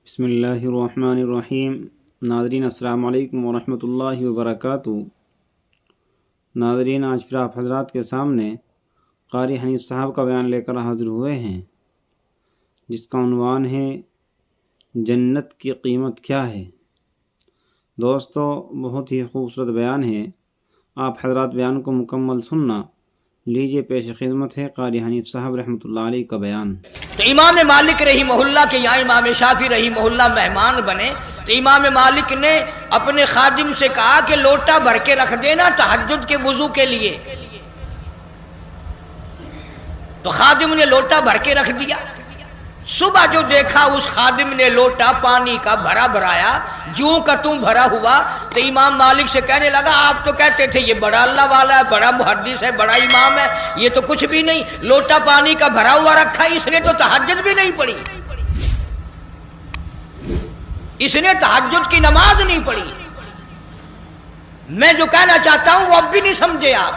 بسم اللہ الرحمن الرحیم۔ ناظرین السلام علیکم ورحمۃ اللہ وبرکاتہ۔ ناظرین، آج پھر آپ حضرات کے سامنے قاری حنیف صاحب کا بیان لے کر حاضر ہوئے ہیں، جس کا عنوان ہے جنت کی قیمت کیا ہے۔ دوستو، بہت ہی خوبصورت بیان ہے، آپ حضرات بیان کو مکمل سننا۔ لیجئے پیش خدمت ہے قاری حنیف صاحب رحمۃ اللہ علیہ کا بیان۔ تو امام مالک رحمہ اللہ کے یہاں امام شافعی رحمہ اللہ مہمان بنے تو امام مالک نے اپنے خادم سے کہا کہ لوٹا بھر کے رکھ دینا تہجد کے وضو کے لیے۔ تو خادم نے لوٹا بھر کے رکھ دیا۔ صبح جو دیکھا اس خادم نے لوٹا پانی کا بھرا بھرایا، جوں کا توں بھرا ہوا، تو امام مالک سے کہنے لگا آپ تو کہتے تھے یہ بڑا اللہ والا ہے، بڑا محدث ہے، بڑا امام ہے، یہ تو کچھ بھی نہیں، لوٹا پانی کا بھرا ہوا رکھا، اس نے تو تہجد بھی نہیں پڑھی، اس نے تہجد کی نماز نہیں پڑھی۔ میں جو کہنا چاہتا ہوں وہ اب بھی نہیں سمجھے آپ۔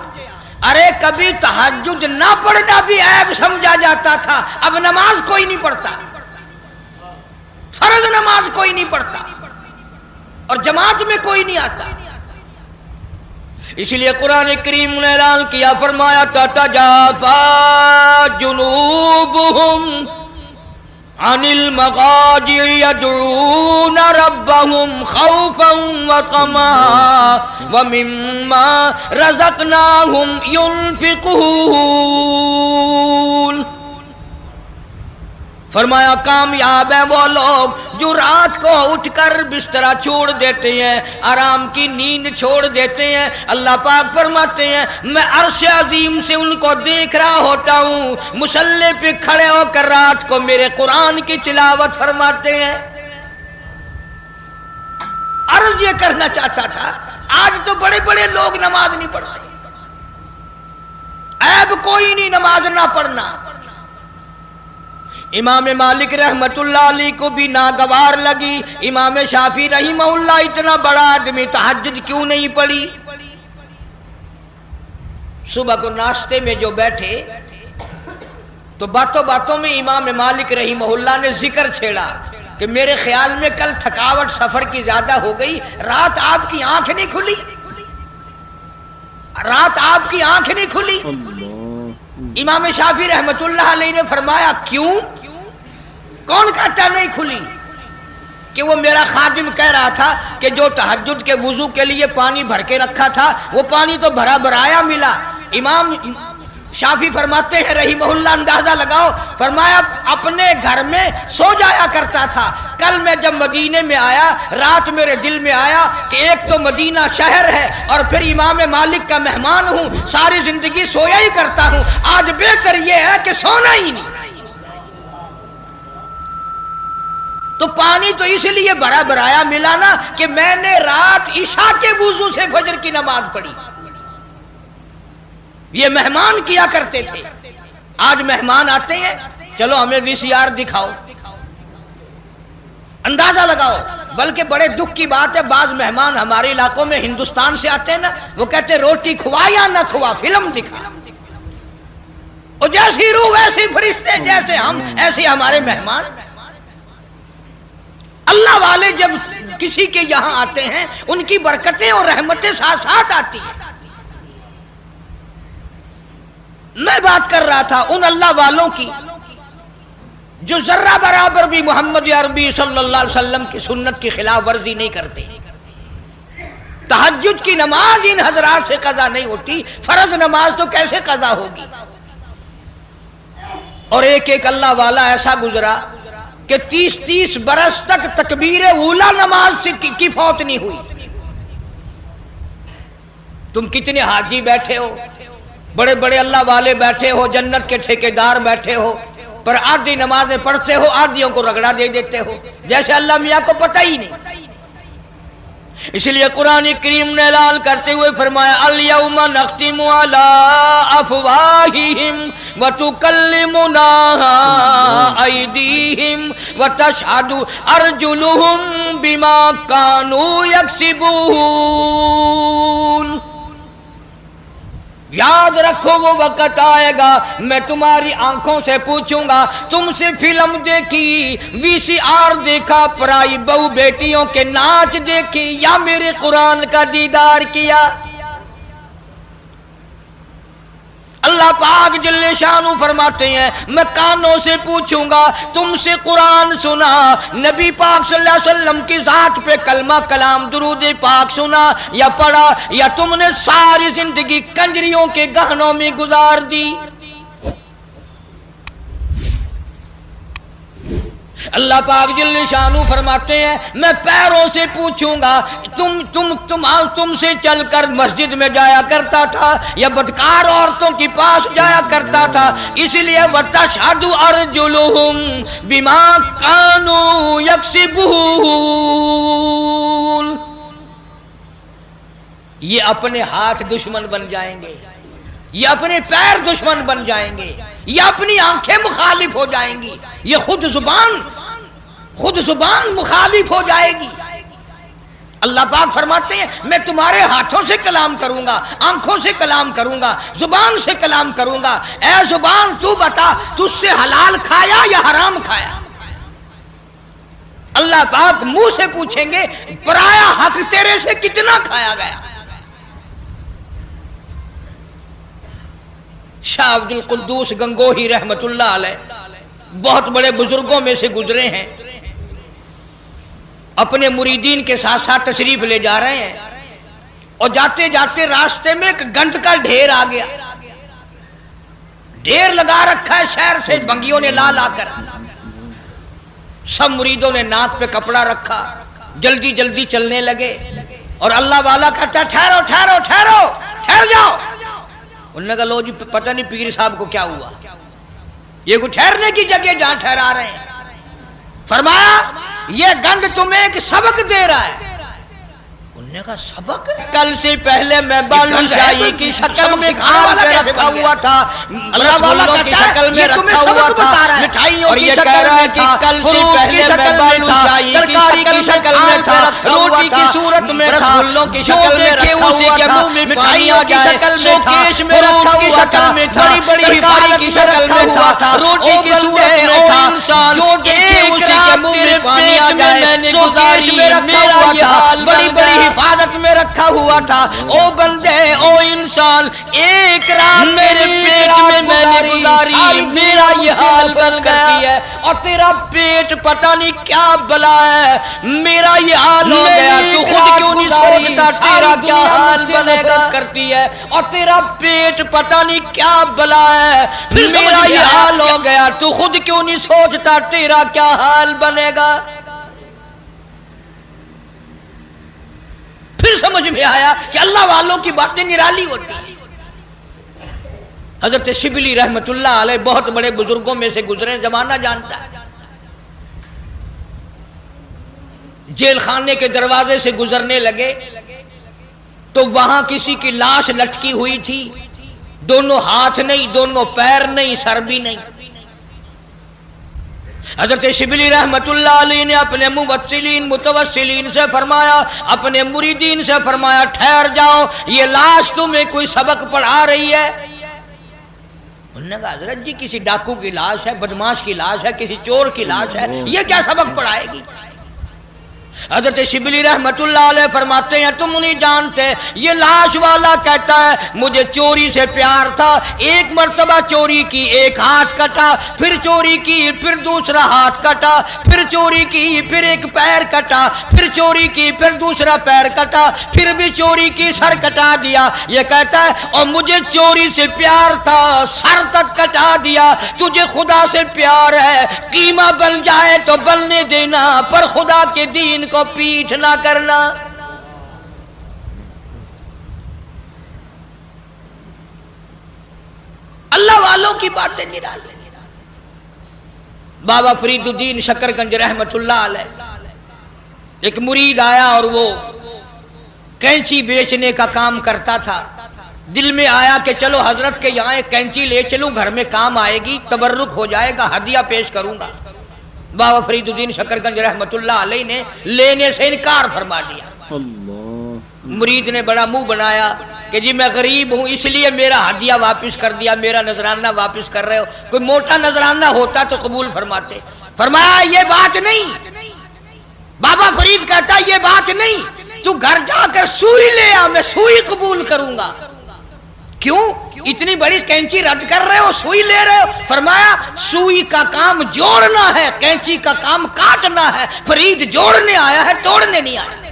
ارے کبھی تہجد نہ پڑھنا بھی عیب سمجھا جاتا تھا، اب نماز کوئی نہیں پڑھتا، فرض نماز کوئی نہیں پڑھتا اور جماعت میں کوئی نہیں آتا۔ اس لیے قرآن کریم نے اعلان کیا، فرمایا تتجافا جنوبهم عن المضاجع يدعون ربهم خوفا وطمعا ومما رزقناهم ينفقون۔ فرمایا کامیاب ہیں وہ لوگ جو رات کو اٹھ کر بسترا چھوڑ دیتے ہیں، آرام کی نیند چھوڑ دیتے ہیں۔ اللہ پاک فرماتے ہیں میں عرش عظیم سے ان کو دیکھ رہا ہوتا ہوں، مصلی پہ کھڑے ہو کر رات کو میرے قرآن کی تلاوت فرماتے ہیں۔ عرض یہ کرنا چاہتا تھا، آج تو بڑے بڑے لوگ نماز نہیں پڑھتے، عیب کوئی نہیں نماز نہ پڑھنا۔ امام مالک رحمت اللہ علیہ کو بھی ناگوار لگی، امام شافعی رحمہ اللہ اتنا بڑا آدمی تہجد کیوں نہیں پڑھی؟ صبح کو ناشتے میں جو بیٹھے تو باتوں باتوں میں امام مالک رحمہ اللہ نے ذکر چھیڑا کہ میرے خیال میں کل تھکاوٹ سفر کی زیادہ ہو گئی، رات آپ کی آنکھ نہیں کھلی، رات آپ کی آنکھ نہیں کھلی۔ امام شافعی رحمت اللہ علیہ نے فرمایا کیوں؟ کون کہتا نہیں کھلی؟ کہ وہ میرا خادم کہہ رہا تھا کہ جو تہجد کے وضو کے لیے پانی بھر کے رکھا تھا وہ پانی تو بھرا بھرایا ملا۔ امام شافعی فرماتے ہیں رحمہ اللہ اندازہ لگاؤ، فرمایا اپنے گھر میں سو جایا کرتا تھا، کل میں جب مدینے میں آیا رات میرے دل میں آیا کہ ایک تو مدینہ شہر ہے اور پھر امام مالک کا مہمان ہوں، ساری زندگی سویا ہی کرتا ہوں، آج بہتر یہ ہے کہ سونا ہی نہیں۔ تو پانی تو اس لیے بھرا بھرایا ملا نا کہ میں نے رات عشاء کے وضو سے فجر کی نماز پڑھی، یہ مہمان کیا کرتے تھے۔ آج مہمان آتے ہیں چلو ہمیں VCR دکھاؤ، اندازہ لگاؤ۔ بلکہ بڑے دکھ کی بات ہے، بعض مہمان ہمارے علاقوں میں ہندوستان سے آتے ہیں نا، وہ کہتے روٹی کھوا یا نہ کھوا، فلم دکھا، اور جیسی روح ویسے فرشتے، جیسے ہم ایسے ہمارے مہمان۔ اللہ والے جب کسی کے یہاں آتے ہیں ان کی برکتیں اور رحمتیں ساتھ ساتھ آتی ہیں۔ میں بات کر رہا تھا ان اللہ والوں کی جو ذرہ برابر بھی محمد عربی صلی اللہ علیہ وسلم کی سنت کی خلاف ورزی نہیں کرتے۔ تہجد کی نماز ان حضرات سے قضا نہیں ہوتی، فرض نماز تو کیسے قضا ہوگی؟ اور ایک ایک اللہ والا ایسا گزرا کہ 30 برس تک تکبیر اولا نماز سے کی فوت نہیں ہوئی۔ تم کتنے حاجی بیٹھے ہو، بڑے بڑے اللہ والے بیٹھے ہو، جنت کے ٹھیکیدار بیٹھے ہو، پر آدھی نمازیں پڑھتے ہو، آدھیوں کو رگڑا دے دیتے ہو جیسے اللہ میاں کو پتہ ہی نہیں۔ اس لیے قرآن کریم نے اعلان کرتے ہوئے فرمایا الیوم نختم علی افواہہم وتکلمنا ایدیہم وتشہد ارجلہم بما کانوا یکسبون۔ یاد رکھو وہ وقت آئے گا میں تمہاری آنکھوں سے پوچھوں گا تم سے فلم دیکھی، وی سی آر دیکھا، پرائی بہو بیٹیوں کے ناچ دیکھی، یا میرے قرآن کا دیدار کیا؟ اللہ پاک جل شانہ فرماتے ہیں میں کانوں سے پوچھوں گا تم سے قرآن سنا، نبی پاک صلی اللہ علیہ وسلم کی ذات پہ کلمہ کلام درود پاک سنا یا پڑھا، یا تم نے ساری زندگی کنجریوں کے گہنوں میں گزار دی؟ اللہ پاک جل شانہ فرماتے ہیں میں پیروں سے پوچھوں گا تم سے چل کر مسجد میں جایا کرتا تھا یا بدکار عورتوں کے پاس جایا کرتا تھا؟ اس لیے وَتَشْهَدُ أَرْجُلُهُمْ بِمَا كَانُوا يَكْسِبُونَ، یہ اپنے ہاتھ دشمن بن جائیں گے، یہ اپنے پیر دشمن بن جائیں گے، یہ اپنی آنکھیں مخالف ہو جائیں گی، یہ خود زبان مخالف ہو جائے گی۔ اللہ پاک فرماتے ہیں میں تمہارے ہاتھوں سے کلام کروں گا، آنکھوں سے کلام کروں گا، زبان سے کلام کروں گا۔ اے زبان تو بتا تجھ سے حلال کھایا یا حرام کھایا؟ اللہ پاک منہ سے پوچھیں گے پرایا حق تیرے سے کتنا کھایا گیا؟ شاہ عبد القدوس گنگوہی رحمت اللہ علیہ بہت بڑے بزرگوں میں سے گزرے ہیں، اپنے مریدین کے ساتھ ساتھ تشریف لے جا رہے ہیں اور جاتے جاتے راستے میں ایک گند کا ڈھیر آ گیا، ڈھیر لگا رکھا ہے شہر سے بنگیوں نے لا لا کر، سب مریدوں نے ناک پہ کپڑا رکھا، جلدی جلدی چلنے لگے، اور اللہ والا کہتا ٹھہرو ٹھہرو ٹھہرو ٹھہر جاؤ۔ انہوں نے کہا لو جی پتہ نہیں پیر صاحب کو کیا ہوا، یہ کوئی ٹھہرنے کی جگہ جہاں ٹھہرا رہے ہیں؟ فرمایا یہ گند تمہیں ایک سبق دے رہا ہے۔ انہوں نے کہا سبق؟ کل سے پہلے میں بالو شاہی کی شکل میں کھال پہ رکھا ہوا تھا، اللہ والا کی شکل میں رکھا ہوا تھا، مٹھائیوں کی شکل میں تھا، کل سے پہلے میں بالو شاہی ترکاری کی شکل میں تھا، روٹی کی صورت میں تھا، پھولوں کی شکل میں رکھا ہوا تھا، مٹھائیوں کی شکل میں تھا، فروغ کی شکل میں تھا، بڑی بڑی حفاظت کی شکل میں ہوا تھا، روٹی کی صورت میں تھا، جو دیکھے اسی کے منہ میں پانی آ جائے، سوکیش میں رکھا ہوا تھا، بڑی بڑی حفاظت میں رکھا ہوا تھا۔ او بندے او انسان ایک رات میرے پیٹ میں نے گزاری، میرا یہ حال بن گیا ہے، اور تیرا پیٹ پتہ نہیں کیا بلا ہے، میرا یہ حال ہو گیا، تو خود کیوں نہیں سوچتا تیرا کیا حال بنے گا کرتی ہے، اور تیرا پیٹ پتہ نہیں کیا بلا ہے، میرا یہ حال ہو گیا، تو خود کیوں نہیں سوچتا تیرا کیا حال بنے گا؟ پھر سمجھ میں آیا کہ اللہ والوں کی باتیں نرالی ہوتی ہیں۔ حضرت شبلی رحمت اللہ علیہ بہت بڑے بزرگوں میں سے گزرے، زمانہ جانتا ہے، جیل خانے کے دروازے سے گزرنے لگے تو وہاں کسی کی لاش لٹکی ہوئی تھی، دونوں ہاتھ نہیں، دونوں پیر نہیں، سر بھی نہیں۔ حضرت شبلی رحمت اللہ علیہ نے اپنے متوسلین سے فرمایا، اپنے مریدین سے فرمایا ٹھہر جاؤ، یہ لاش تمہیں کوئی سبق پڑھا رہی ہے؟ انہوں نے کہا حضرت جی کسی ڈاکو کی لاش ہے، بدماش کی لاش ہے، کسی چور کی لاش ہے، یہ کیا سبق پڑھائے گی؟ حضرت شبلی رحمت اللہ علیہ فرماتے ہیں تم نہیں جانتے، یہ لاش والا کہتا ہے مجھے چوری سے پیار تھا، ایک مرتبہ چوری کی، ایک ہاتھ کٹا، پھر چوری کی، پھر دوسرا ہاتھ کٹا، پھر چوری کی، پھر ایک پیر کٹا، پھر چوری کی، پھر دوسرا پیر کٹا، پھر بھی چوری کی، سر کٹا دیا۔ یہ کہتا ہے اور مجھے چوری سے پیار تھا، سر تک کٹا دیا، تجھے خدا سے پیار ہے، قیمہ بن جائے تو بننے دینا، پر خدا کے دین کو پیٹھ نہ کرنا۔ اللہ والوں کی باتیں نرالی۔ بابا فرید الدین شکر گنج رحمت اللہ علیہ ایک مرید آیا اور وہ کینچی بیچنے کا کام کرتا تھا، دل میں آیا کہ چلو حضرت کے یہاں ایک کینچی لے چلوں، گھر میں کام آئے گی، تبرک ہو جائے گا، ہدیہ پیش کروں گا۔ بابا فرید الدین شکر گنج رحمت اللہ علیہ نے لینے سے انکار فرما دیا۔ مرید نے بڑا منہ بنایا، کہ جی میں غریب ہوں اس لیے میرا ہدیہ واپس کر دیا، میرا نذرانہ واپس کر رہے ہو، کوئی موٹا نذرانہ ہوتا تو قبول فرماتے۔ فرمایا یہ بات نہیں، بابا فرید کہتا یہ بات نہیں، تو گھر جا کر سوئی لے آ، میں سوئی قبول کروں گا۔ کیوں اتنی بڑی کینچی رد کر رہے ہو، سوئی لے رہے ہو؟ فرمایا سوئی کا کام جوڑنا ہے، کینچی کا کام کاٹنا ہے، فرید جوڑنے آیا ہے، توڑنے نہیں آیا۔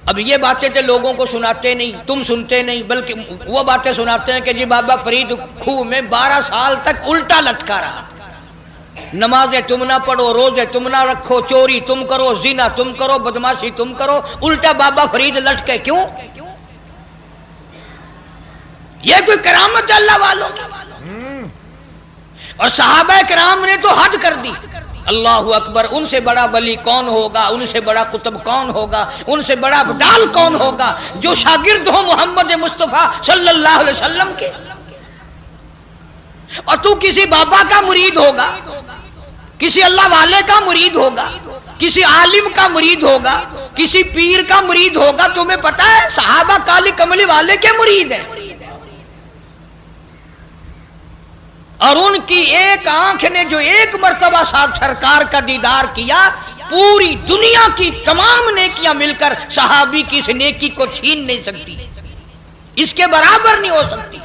اب یہ باتیں تو لوگوں کو سناتے نہیں، تم سنتے نہیں، بلکہ وہ باتیں سناتے ہیں کہ جی بابا فرید خوہ میں 12 سال تک الٹا لٹکا رہا، نمازیں تم نہ پڑھو، روزے تم نہ رکھو، چوری تم کرو، زنا تم کرو، بدماشی تم کرو، الٹا بابا فرید لٹکے۔ کیوں؟ یہ کوئی کرامت ہے اللہ والوں کی؟ اور صحابہ کرام نے تو حد کر دی۔ اللہ اکبر، ان سے بڑا ولی کون ہوگا، ان سے بڑا قطب کون ہوگا، ان سے بڑا ابدال کون ہوگا جو شاگرد ہو محمد مصطفیٰ صلی اللہ علیہ وسلم کے؟ اور تو کسی بابا کا مرید ہوگا، کسی اللہ والے کا مرید ہوگا، کسی عالم کا مرید ہوگا، کسی پیر کا مرید ہوگا، تمہیں پتا ہے صحابہ کالی کملی والے کے مرید ہیں، اور ان کی ایک آنکھ نے جو ایک مرتبہ ساتھ سرکار کا دیدار کیا، پوری دنیا کی تمام نیکیاں مل کر صحابی کی اس نیکی کو چھین نہیں سکتی، اس کے برابر نہیں ہو سکتی۔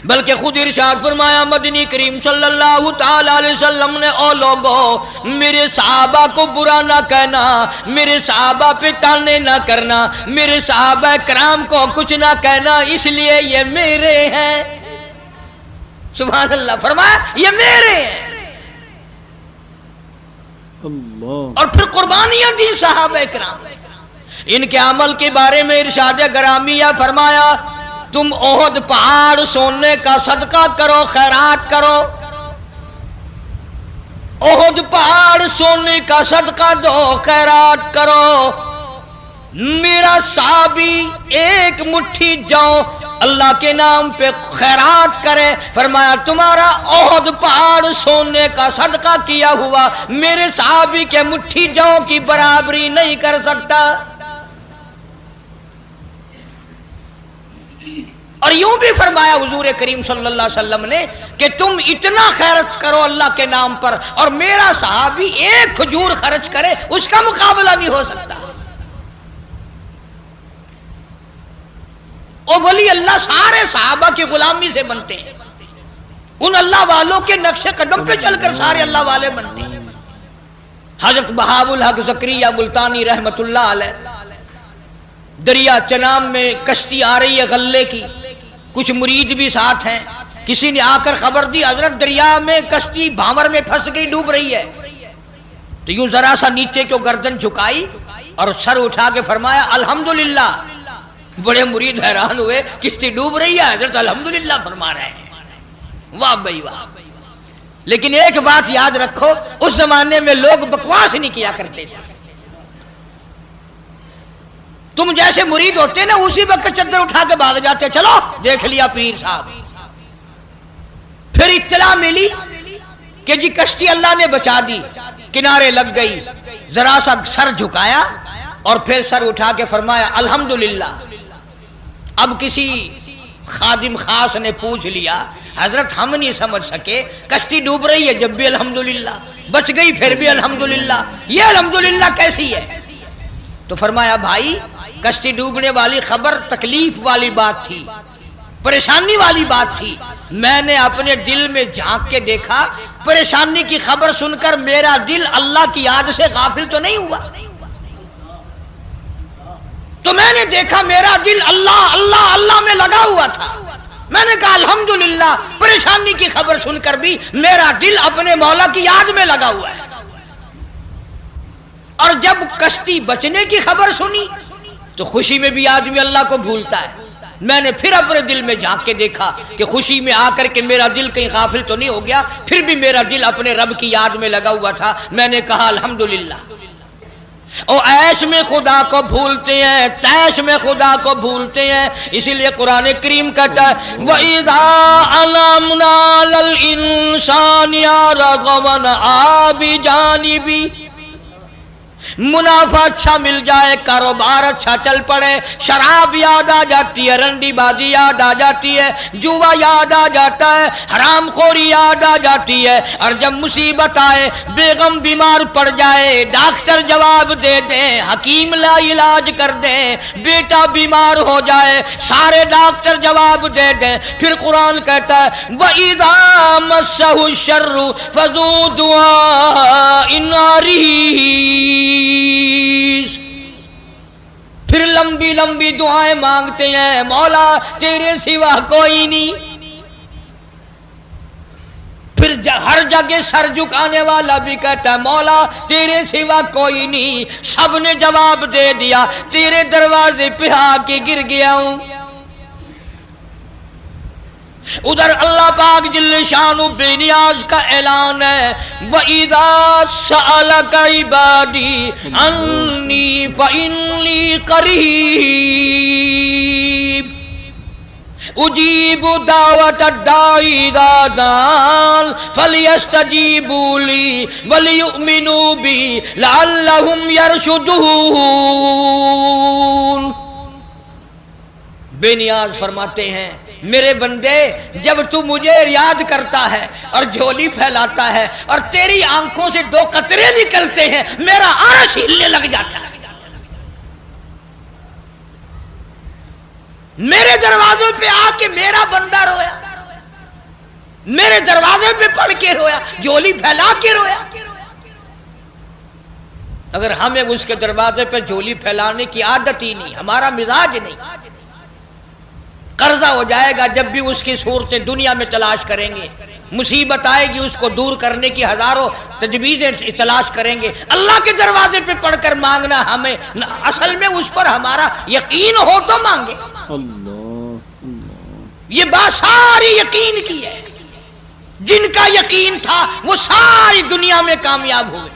بلکہ خود ارشاد فرمایا مدنی کریم صلی اللہ تعالی علیہ وسلم نے، او لوگو میرے صحابہ کو برا نہ کہنا، میرے صحابہ پہ تانے نہ کرنا، میرے صحابہ کرام کو کچھ نہ کہنا، اس لیے یہ میرے ہیں۔ سبحان اللہ، فرمایا یہ میرے ہیں، اور پھر قربانیاں دی صحابہ کرام۔ ان کے عمل کے بارے میں ارشاد گرامیہ فرمایا، تم احد پہاڑ سونے کا صدقہ کرو، خیرات کرو، احد پہاڑ سونے کا صدقہ دو، خیرات کرو۔ میرا صحابی ایک مٹھی جو اللہ کے نام پہ خیرات کرے، فرمایا تمہارا احد پہاڑ سونے کا صدقہ کیا ہوا میرے صحابی کے مٹھی جو کی برابری نہیں کر سکتا۔ اور یوں بھی فرمایا حضور کریم صلی اللہ علیہ وسلم نے کہ تم اتنا خیرات کرو اللہ کے نام پر، اور میرا صحابی ایک کھجور خرچ کرے اس کا مقابلہ نہیں ہو سکتا۔ او ولی اللہ سارے صحابہ کی غلامی سے بنتے ہیں، ان اللہ والوں کے نقش قدم پہ چل کر سارے اللہ والے بنتے ہیں۔ حضرت بہاء الحق زکریا ملتانی رحمت اللہ علیہ، دریا چنام میں کشتی آ رہی ہے غلے کی، کچھ مرید بھی ساتھ ہیں، کسی نے آ کر خبر دی حضرت دریا میں کشتی بھانور میں پھنس گئی، ڈوب رہی ہے، تو یوں ذرا سا نیچے کو گردن جھکائی اور سر اٹھا کے فرمایا الحمدللہ۔ بڑے مرید حیران ہوئے، کشتی ڈوب رہی ہے، حضرت الحمدللہ فرما رہے ہیں۔ واہ بھائی واہ۔ لیکن ایک بات یاد رکھو، اس زمانے میں لوگ بکواس نہیں کیا کرتے تھے، تم جیسے مرید ہوتے نا اسی وقت چادر اٹھا کے بھاگ جاتے، چلو دیکھ لیا پیر صاحب۔ پھر اطلاع ملی کہ جی کشتی اللہ نے بچا دی، کنارے لگ گئی، ذرا سا سر جھکایا اور پھر سر اٹھا کے فرمایا الحمدللہ۔ اب کسی خادم خاص نے پوچھ لیا حضرت ہم نہیں سمجھ سکے، کشتی ڈوب رہی ہے جب بھی الحمدللہ، بچ گئی پھر بھی الحمدللہ، یہ الحمدللہ کیسی ہے؟ تو فرمایا بھائی کشتی ڈوبنے والی خبر تکلیف والی بات تھی، پریشانی والی بات تھی، میں نے اپنے دل میں جھانک کے دیکھا، پریشانی کی خبر سن کر میرا دل اللہ کی یاد سے غافل تو نہیں ہوا، تو میں نے دیکھا میرا دل اللہ اللہ اللہ میں لگا ہوا تھا۔ میں نے کہا الحمدللہ، پریشانی کی خبر سن کر بھی میرا دل اپنے مولا کی یاد میں لگا ہوا ہے۔ اور جب کشتی بچنے کی خبر سنی تو خوشی میں بھی آدمی اللہ کو بھولتا ہے، میں نے پھر اپنے دل میں جھانک کے دیکھا کہ خوشی میں آ کر کے میرا دل کہیں غافل تو نہیں ہو گیا، پھر بھی میرا دل اپنے رب کی یاد میں لگا ہوا تھا، میں نے کہا الحمدللہ۔ اور ایش میں خدا کو بھولتے ہیں، تیش میں خدا کو بھولتے ہیں. اسی لیے قرآن کریم کہتا ہے وَإِذَا عَلَمْنَا لِلْإِنسَانِ رَغَبًا بِجَانِبِهِ. منافع اچھا مل جائے، کاروبار اچھا چل پڑے، شراب یاد آ جاتی ہے، رنڈی بازی یاد آ جاتی ہے، جوا یاد آ جاتا ہے، حرام خوری یاد آ جاتی ہے. اور جب مصیبت آئے، بیگم بیمار پڑ جائے، ڈاکٹر جواب دے دیں، حکیم لا علاج کر دیں، بیٹا بیمار ہو جائے، سارے ڈاکٹر جواب دے دیں، پھر قرآن کہتا ہے وَإِذَا مَسَّهُ الشَّرُّ فَذُو دُعَاءٍ عَرِيضٍ. پھر لمبی لمبی دعائیں مانگتے ہیں، مولا تیرے سوا کوئی نہیں. پھر ہر جگہ سر جھکانے والا بھی کہتا ہے مولا تیرے سوا کوئی نہیں. سب نے جواب دے دیا، تیرے دروازے پہ آ کے گر گیا ہوں. ادھر اللہ پاک جل شانہ بے نیاز کا اعلان ہے وَإِذَا سَأَلَكَ عِبَادِي عَنِّي فَإِنِّي قَرِيبٌ أُجِيبُ دَعْوَةَ الدَّاعِ إِذَا دَعَانِ فَلْيَسْتَجِيبُوا لِي وَلْيُؤْمِنُوا بِي لَعَلَّهُمْ يَرْشُدُونَ. بے نیاز فرماتے ہیں میرے بندے جب تو مجھے یاد کرتا ہے اور جھولی پھیلاتا ہے اور تیری آنکھوں سے دو قطرے نکلتے ہیں، میرا عرش ہلنے لگ جاتا ہے. میرے دروازے پہ آ کے میرا بندہ رویا، میرے دروازے پہ پڑھ کے رویا، جھولی پھیلا کے رویا. اگر ہمیں اس کے دروازے پہ جھولی پھیلانے کی عادت ہی نہیں، ہمارا مزاج نہیں، قرضہ ہو جائے گا جب بھی اس کی صورتیں دنیا میں تلاش کریں گے، مصیبت آئے گی اس کو دور کرنے کی ہزاروں تجویزیں تلاش کریں گے. اللہ کے دروازے پہ پڑھ کر مانگنا ہمیں اصل میں اس پر ہمارا یقین ہو تو مانگے. یہ بات ساری یقین کی ہے. جن کا یقین تھا وہ ساری دنیا میں کامیاب ہوئے.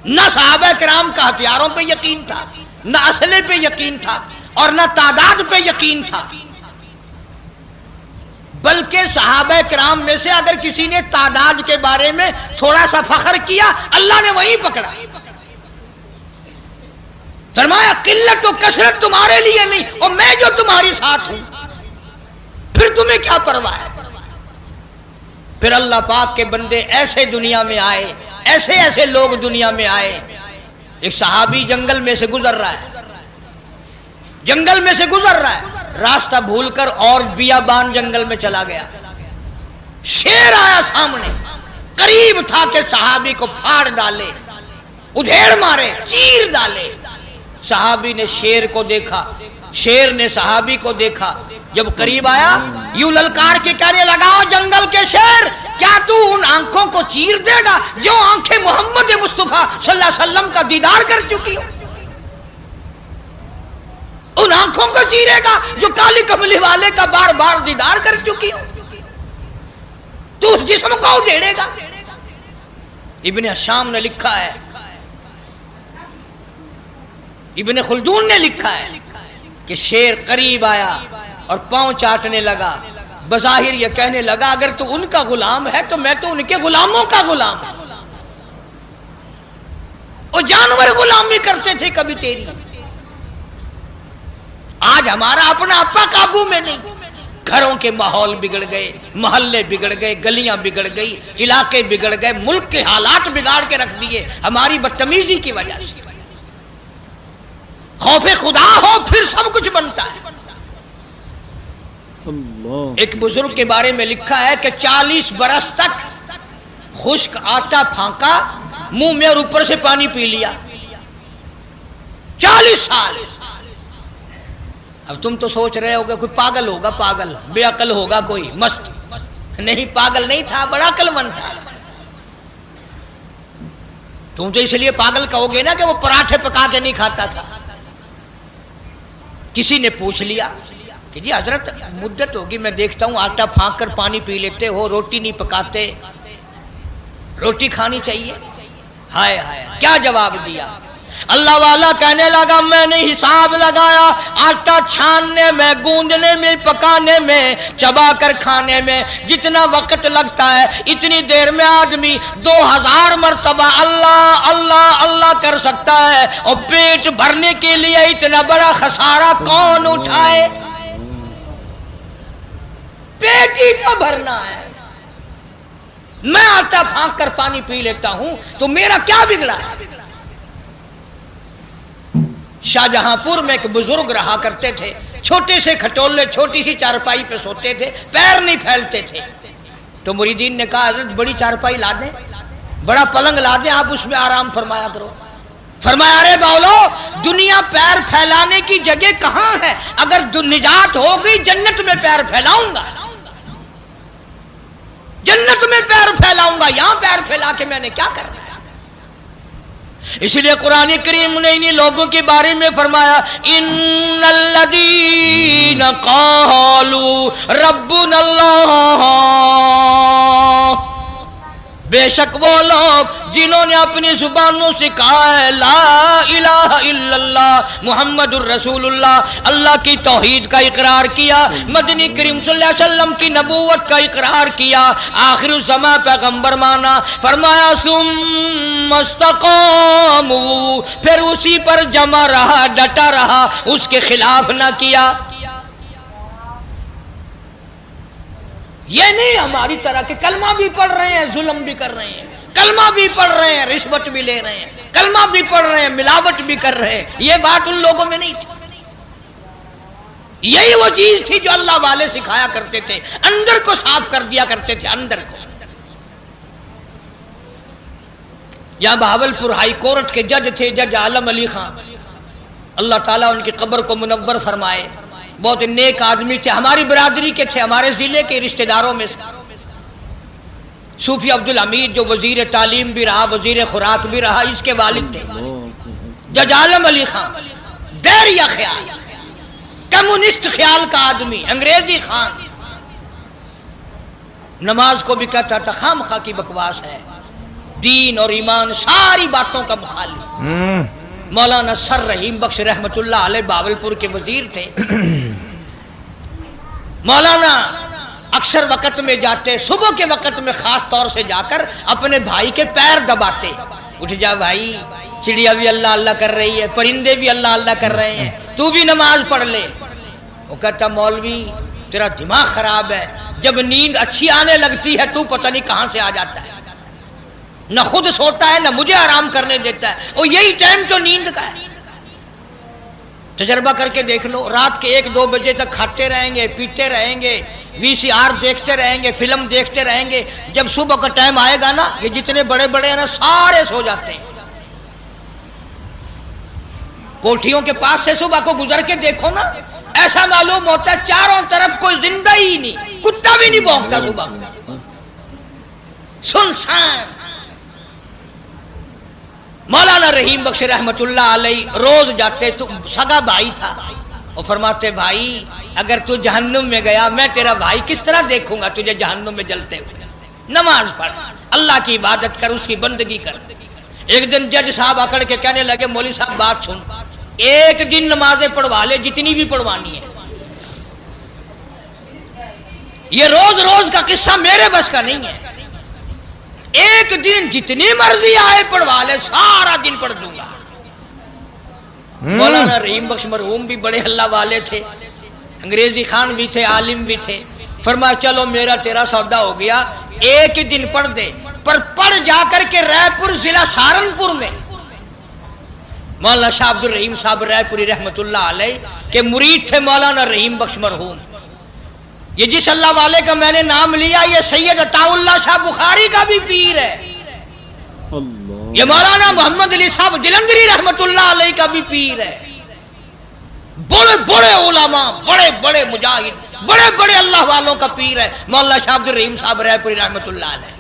نہ صحابہ کرام کا ہتھیاروں پہ یقین تھا، نہ اسلحے پہ یقین تھا، اور نہ تعداد پہ یقین تھا. بلکہ صحابہ کرام میں سے اگر کسی نے تعداد کے بارے میں تھوڑا سا فخر کیا، اللہ نے وہیں پکڑا. فرمایا قلت و کثرت تمہارے لیے نہیں، اور میں جو تمہاری ساتھ ہوں، پھر تمہیں کیا پرواہ ہے. پھر اللہ پاک کے بندے ایسے دنیا میں آئے، ایسے ایسے لوگ دنیا میں آئے. ایک صحابی جنگل میں سے گزر رہا ہے، جنگل میں سے گزر رہا ہے، راستہ بھول کر اور بیابان جنگل میں چلا گیا. شیر آیا سامنے، قریب تھا کہ صحابی کو پھاڑ ڈالے، ادھیڑ مارے، چیر ڈالے. صحابی نے شیر کو دیکھا، شیر نے صحابی کو دیکھا. جب قریب آیا یوں للکار کے کہنے لگا جنگل کے شیر، کیا تو ان آنکھوں کو چیر دے گا جو آنکھیں محمد مصطفیٰ صلی اللہ علیہ وسلم کا دیدار کر چکی ہو؟ ان آنکھوں کو چیرے گا جو کالی کملی والے کا بار بار دیدار کر چکی ہو؟ تو اس جسم کو اڑیڑے گا؟ ابن حشام نے لکھا ہے، ابن خلدون نے لکھا ہے کہ شیر قریب آیا اور پاؤں چاٹنے لگا. بظاہر یہ کہنے لگا اگر تو ان کا غلام ہے تو میں تو ان کے غلاموں کا غلام ہوں. وہ جانور غلامی کرتے تھے کبھی تیری. آج ہمارا اپنا اپا قابو میں نہیں. گھروں کے ماحول بگڑ گئے، محلے بگڑ گئے، گلیاں بگڑ گئی، علاقے بگڑ گئے، ملک کے حالات بگاڑ کے رکھ دیے ہماری بدتمیزی کی وجہ سے. خوف خدا ہو پھر سب کچھ بنتا ہے. ایک بزرگ کے بارے میں لکھا ہے کہ 40 برس تک خشک آٹا پھانکا، منہ میں اور اوپر سے پانی پی لیا. 40 سال. اب تم تو سوچ رہے ہوگے کوئی پاگل ہوگا، پاگل بے عقل ہوگا کوئی مست. نہیں، پاگل نہیں تھا، بڑا عقل مند تھا. تم تو اس لیے پاگل کہو گے نا کہ وہ پراٹھے پکا کے نہیں کھاتا تھا. کسی نے پوچھ لیا کہ جی حضرت مدت ہوگی میں دیکھتا ہوں آٹا پھانک کر پانی پی لیتے ہو، روٹی نہیں پکاتے، روٹی کھانی چاہیے. ہائے ہائے کیا جواب دیا؟ اللہ والا کہنے لگا میں نے حساب لگایا، آٹا چھاننے میں، گوندنے میں، پکانے میں، چبا کر کھانے میں جتنا وقت لگتا ہے اتنی دیر میں آدمی 2000 مرتبہ اللہ اللہ اللہ کر سکتا ہے، اور پیٹ بھرنے کے لیے اتنا بڑا خسارہ کون اٹھائے؟ پیٹ ہی تو بھرنا ہے۔ میں آٹا پھانک کر پانی پی لیتا ہوں تو میرا کیا بگڑا ہے؟ شاہجہاں پور میں ایک بزرگ رہا کرتے تھے، چھوٹے سے کھٹولے، چھوٹی سی چارپائی پہ سوتے تھے، پیر نہیں پھیلتے تھے۔ تو مریدین نے کہا حضرت بڑی چارپائی لا دیں، بڑا پلنگ لا دیں، آپ اس میں آرام فرمایا کرو۔ فرمایا ارے باولو، دنیا پیر پھیلانے کی جگہ کہاں ہے؟ اگر نجات ہو گئی جنت میں پیر پھیلاؤں گا، جنت میں پیر پھیلاؤں گا، یہاں پیر پھیلا کے میں نے کیا کرنا ہے؟ اس لیے قرآن کریم نے انہی لوگوں کے بارے میں فرمایا ان الذین قالوا ربنا اللہ، بے شک وہ لوگ جنہوں نے اپنی زبانوں سے کہا ہے لا الہ الا اللہ محمد الرسول اللہ، اللہ کی توحید کا اقرار کیا، مدنی کریم صلی اللہ علیہ وسلم کی نبوت کا اقرار کیا، آخر الزماں پیغمبر مانا، فرمایا ثم استقاموا، پھر اسی پر جمع رہا، ڈٹا رہا، اس کے خلاف نہ کیا۔ یہ نہیں ہماری طرح کہ کلمہ بھی پڑھ رہے ہیں ظلم بھی کر رہے ہیں، کلمہ بھی پڑھ رہے ہیں رشوت بھی لے رہے ہیں، کلمہ بھی پڑھ رہے ہیں ملاوٹ بھی کر رہے ہیں، یہ بات ان لوگوں میں نہیں تھی۔ یہی وہ چیز تھی جو اللہ والے سکھایا کرتے تھے، اندر کو صاف کر دیا کرتے تھے، اندر کو۔ یہاں بہاولپور ہائی کورٹ کے جج تھے جج عالم علی خان، اللہ تعالیٰ ان کی قبر کو منور فرمائے، بہت نیک آدمی تھے، ہماری برادری کے تھے، ہمارے ضلع کے رشتہ داروں میں سے۔ صوفی عبدالحمید جو وزیر تعلیم بھی رہا، وزیر خوراک بھی رہا، اس کے والد تھے جج عالم علی خان، دائرہ خیال، کمیونسٹ خیال کا آدمی، انگریزی خان، نماز کو بھی کہتا تھا خام خواہ کی بکواس ہے، دین اور ایمان ساری باتوں کا مخالف۔ مولانا سر رحیم بخش رحمت اللہ علیہ بہاولپور کے وزیر تھے۔ مولانا اکثر وقت میں جاتے، صبح کے وقت میں خاص طور سے جا کر اپنے بھائی کے پیر دباتے، اٹھ جا بھائی، چڑیا بھی اللہ اللہ کر رہی ہے، پرندے بھی اللہ اللہ کر رہے ہیں، تو بھی نماز پڑھ لے۔ وہ کہتا مولوی تیرا دماغ خراب ہے، جب نیند اچھی آنے لگتی ہے تو پتہ نہیں کہاں سے آ جاتا ہے، نہ خود سوتا ہے نہ مجھے آرام کرنے دیتا ہے، اور یہی ٹائم تو نیند کا ہے۔ تجربہ کر کے دیکھ لو، رات کے 1-2 بجے تک کھاتے رہیں گے، پیتے رہیں گے، VCR دیکھتے رہیں گے، فلم دیکھتے رہیں گے، جب صبح کا ٹائم آئے گا نا، یہ جتنے بڑے بڑے ہیں نا سارے سو جاتے ہیں۔ کوٹھیوں کے پاس سے صبح کو گزر کے دیکھو نا، ایسا معلوم ہوتا ہے چاروں طرف کوئی زندہ ہی نہیں، کتا بھی نہیں بھونکتا صبح کو، سنسان۔ مولانا رحیم بخش رحمت اللہ علیہ روز جاتے، تو سگا بھائی تھا، وہ فرماتے بھائی اگر تو جہنم میں گیا میں تیرا بھائی کس طرح دیکھوں گا تجھے جہنم میں جلتے ہوئے، نماز پڑھ، اللہ کی عبادت کر، اس کی بندگی کر۔ ایک دن جج صاحب اکڑ کے کہنے لگے مولوی صاحب بات سن، ایک دن نمازیں پڑھوا لے جتنی بھی پڑھوانی ہے، یہ روز روز کا قصہ میرے بس کا نہیں ہے، ایک دن جتنی مرضی آئے پڑھوا لے، سارا دن پڑھ دوں گا۔ مولانا رحیم بخش مرحوم بھی بڑے اللہ والے تھے، انگریزی خان بھی تھے، عالم بھی تھے، فرمایا چلو میرا تیرا سودا ہو گیا، ایک ہی دن پڑھ دے، پر پڑھ جا کر کے رائے پور ضلع سہارنپور میں۔ مولانا شاہ عبد الرحیم صاحب رائے پوری رحمت اللہ علیہ کے مرید تھے مولانا رحیم بخش مرحوم۔ یہ جس اللہ والے کا میں نے نام لیا یہ سید عطا اللہ شاہ بخاری کا بھی پیر ہے، یہ مولانا محمد علی صاحب جلندری رحمت اللہ علیہ کا بھی پیر ہے، بڑے بڑے علماء، بڑے بڑے مجاہد، بڑے بڑے اللہ والوں کا پیر ہے مولانا شاہ عبد الرحیم صاحب رائے پوری رحمت اللہ علیہ۔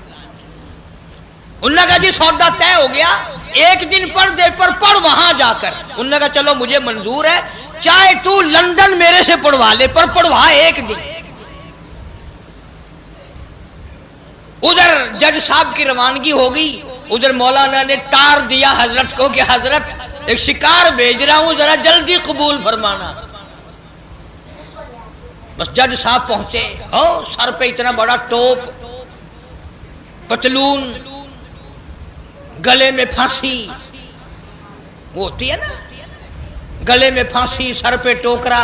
انہوں نے کہا جی سودا طے ہو گیا، ایک دن پڑھ دے، پر پڑھ وہاں جا کر۔ انہوں نے کہا چلو مجھے منظور ہے، چاہے تو لندن میرے سے پڑھوا لے، پر پڑھوا ایک دن۔ ادھر جج صاحب کی روانگی ہو گئی، ادھر مولانا نے ٹار دیا حضرت کو کہ حضرت ایک شکار بھیج رہا ہوں، ذرا جلدی قبول فرمانا۔ بس جج صاحب پہنچے، سر پہ اتنا بڑا ٹوپ، پتلون، گلے میں پھانسی، وہ ہوتی ہے نا گلے میں پھانسی، سر پہ ٹوکرا،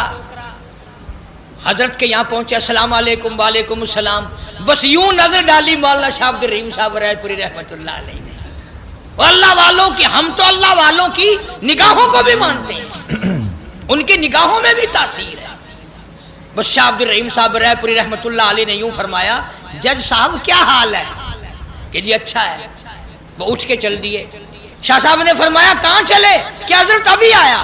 حضرت کے یہاں پہنچے، السلام علیکم۔ وعلیکم السلام۔ بس یوں نظر ڈالی مولانا شاہ عبد الرحیم صاحب رائے پوری رحمت اللہ علیہ نے، اللہ والوں کی، ہم تو اللہ والوں کی نگاہوں کو بھی مانتے ہیں، ان کی نگاہوں میں بھی تاثیر ہے۔ بس شاہ عبد الرحیم صاحب رائے پوری رحمت اللہ علیہ نے یوں فرمایا، جج صاحب کیا حال ہے؟ کہ جی اچھا ہے۔ وہ اٹھ کے چل دیے۔ شاہ صاحب نے فرمایا کہاں چلے؟ کہ حضرت ابھی آیا۔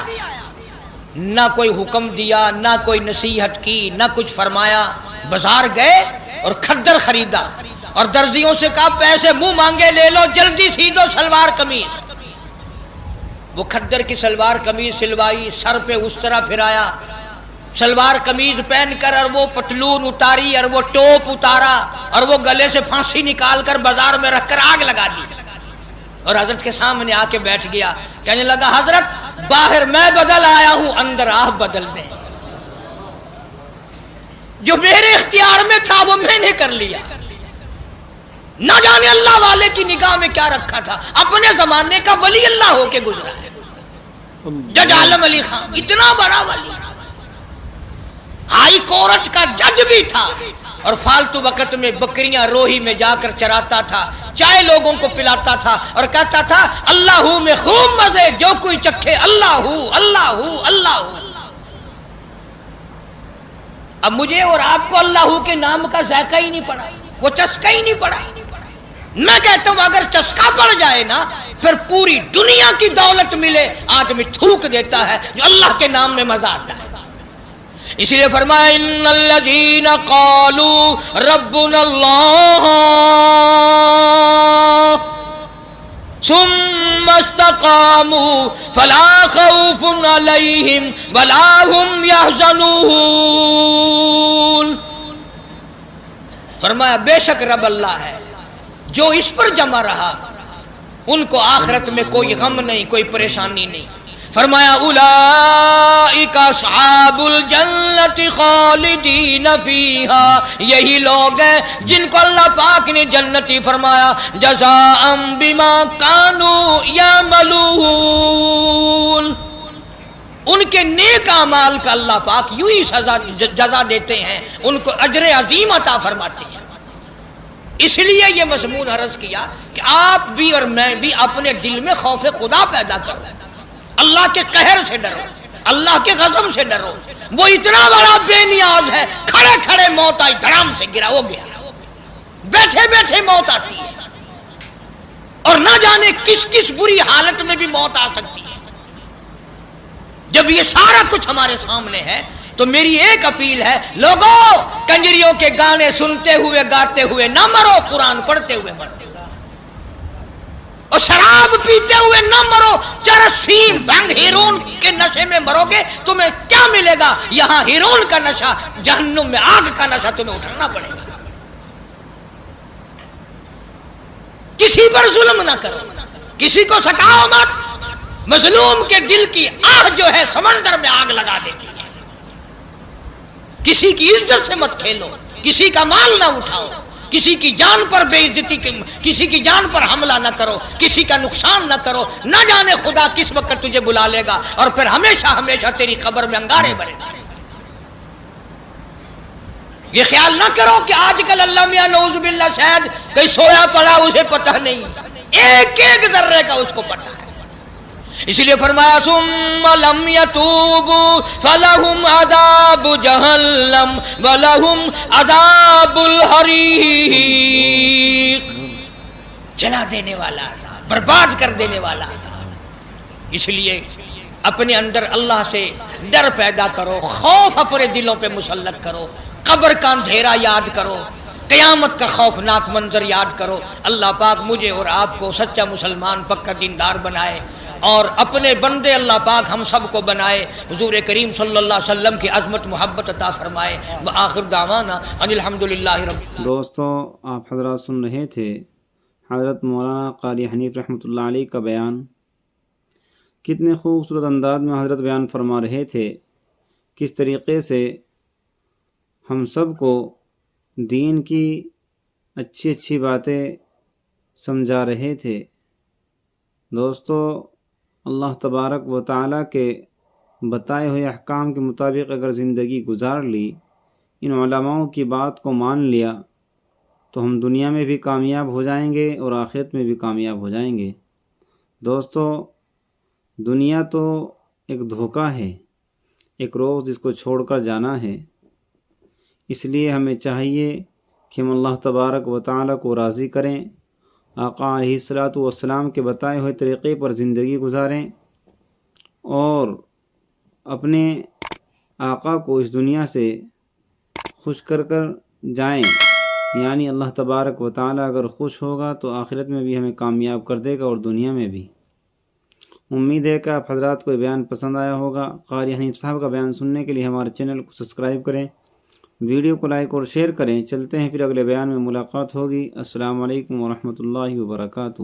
نہ کوئی حکم دیا، نہ کوئی نصیحت کی، نہ کچھ فرمایا، بازار گئے اور کھدر خریدا اور درزیوں سے کہا پیسے منہ مانگے لے لو، جلدی سی دو سلوار قمیض۔ وہ کھدر کی سلوار قمیض سلوائی، سر پہ اس طرح پھرایا، سلوار قمیض پہن کر، اور وہ پتلون اتاری، اور وہ ٹوپ اتارا، اور وہ گلے سے پھانسی نکال کر بازار میں رکھ کر آگ لگا دی، اور حضرت کے سامنے آ کے بیٹھ گیا۔ کہنے لگا حضرت باہر میں بدل آیا ہوں، اندر آپ بدل دیں، جو میرے اختیار میں تھا وہ میں نے کر لیا۔ نہ جانے اللہ والے کی نگاہ میں کیا رکھا تھا، اپنے زمانے کا ولی اللہ ہو کے گزرا ہے جج عالم علی خان، اتنا بڑا ولی، ہائی کورٹ کا جج بھی تھا، اور فالتو وقت میں بکریاں روہی میں جا کر چراتا تھا، چائے لوگوں کو پلاتا تھا، اور کہتا تھا اللہ ہوں میں خوب مزے، جو کوئی چکھے اللہ ہوں اللہ ہوں اللہ ہوں۔ اب مجھے اور آپ کو اللہ ہوں کے نام کا ذائقہ ہی نہیں پڑا، وہ چسکا ہی نہیں پڑا۔ میں کہتا ہوں اگر چسکا پڑ جائے نا، پھر پوری دنیا کی دولت ملے آدمی تھوک دیتا ہے، جو اللہ کے نام میں مزہ آتا ہے۔ اس لیے فرمایا ان الذین قالوا ربنا اللہ ثم استقاموا فلا خوف علیہم ولا هم يحزنون۔ فرمایا بے شک رب اللہ ہے، جو اس پر جمع رہا ان کو آخرت میں کوئی غم نہیں، کوئی پریشانی نہیں۔ فرمایا اولئک اصحاب الجنت خالدین فیہا، یہی لوگ ہیں جن کو اللہ پاک نے جنتی فرمایا، جزاء بما کانوا یعملون، ان کے نیک اعمال کا اللہ پاک یوں ہی جزا دیتے ہیں، ان کو اجر عظیم عطا فرماتے ہیں۔ اس لیے یہ مضمون عرض کیا کہ آپ بھی اور میں بھی اپنے دل میں خوف خدا پیدا کرو، اللہ کے قہر سے ڈرو، اللہ کے غضب سے ڈرو۔ وہ اتنا بڑا بے نیاز ہے، کھڑے کھڑے موت آئی، دھڑام سے گرا ہو گیا، بیٹھے بیٹھے موت آتی ہے، اور نہ جانے کس کس بری حالت میں بھی موت آ سکتی ہے۔ جب یہ سارا کچھ ہمارے سامنے ہے تو میری ایک اپیل ہے، لوگوں کنجریوں کے گانے سنتے ہوئے گاتے ہوئے نہ مرو، قرآن پڑھتے ہوئے مرو، اور شراب پیتے ہوئے نہ مرو، چرس فیم بھنگ ہیرون کے نشے میں مرو گے تمہیں کیا ملے گا؟ یہاں ہیرون کا نشہ، جہنم میں آگ کا نشہ تمہیں اٹھانا پڑے گا۔ کسی پر ظلم نہ کرو، کسی کو ستاؤ مت، مظلوم کے دل کی آہ جو ہے سمندر میں آگ لگا دیتی ہے۔ کسی کی عزت سے مت کھیلو، کسی کا مال نہ اٹھاؤ، کسی کی جان پر بے عزتی، کسی کی جان پر حملہ نہ کرو، کسی کا نقصان نہ کرو، نہ جانے خدا کس وقت تجھے بلا لے گا اور پھر ہمیشہ ہمیشہ تیری قبر میں انگارے بھرے گا۔ یہ خیال نہ کرو کہ آج کل اللہ میاں نعوذ باللہ شاید کہیں سویا پڑا اسے پتہ نہیں، ایک ایک ذرے کا اس کو پتہ ہے۔ اس لیے فرمایا ثم لم يتوبوا فلهم عذاب جہنم ولهم عذاب الحریق، جلا دینے والا، برباد کر دینے والا۔ اس لیے اپنے اندر اللہ سے ڈر پیدا کرو، خوف اپنے دلوں پہ مسلط کرو، قبر کا اندھیرا یاد کرو، قیامت کا خوفناک منظر یاد کرو۔ اللہ پاک مجھے اور آپ کو سچا مسلمان، پکا دیندار بنائے، اور اپنے بندے اللہ پاک ہم سب کو بنائے، حضور کریم صلی اللہ علیہ وسلم کی عظمت محبت عطا فرمائے۔ وآخر دعوانا ان الحمدللہ رب۔ دوستو آپ حضرات سن رہے تھے حضرت مولانا قاری حنیف رحمۃ اللہ علیہ کا بیان کتنے خوبصورت انداز میں حضرت بیان فرما رہے تھے، کس طریقے سے ہم سب کو دین کی اچھی اچھی باتیں سمجھا رہے تھے۔ دوستو، اللہ تبارک و تعالیٰ کے بتائے ہوئے احکام کے مطابق اگر زندگی گزار لی، ان علماؤں کی بات کو مان لیا، تو ہم دنیا میں بھی کامیاب ہو جائیں گے اور آخرت میں بھی کامیاب ہو جائیں گے۔ دوستو، دنیا تو ایک دھوکہ ہے، ایک روز اس کو چھوڑ کر جانا ہے، اس لیے ہمیں چاہیے کہ ہم اللہ تبارک و تعالیٰ کو راضی کریں، آقا علیہ الصلاۃ والسلام کے بتائے ہوئے طریقے پر زندگی گزاریں اور اپنے آقا کو اس دنیا سے خوش کر کر جائیں، یعنی اللہ تبارک و تعالیٰ اگر خوش ہوگا تو آخرت میں بھی ہمیں کامیاب کر دے گا اور دنیا میں بھی۔ امید ہے کہ آپ حضرات کو یہ بیان پسند آیا ہوگا۔ قاری حنیف صاحب کا بیان سننے کے لیے ہمارے چینل کو سبسکرائب کریں، ویڈیو کو لائک اور شیئر کریں۔ چلتے ہیں پھر اگلے بیان میں ملاقات ہوگی۔ السلام علیکم ورحمۃ اللہ وبرکاتہ۔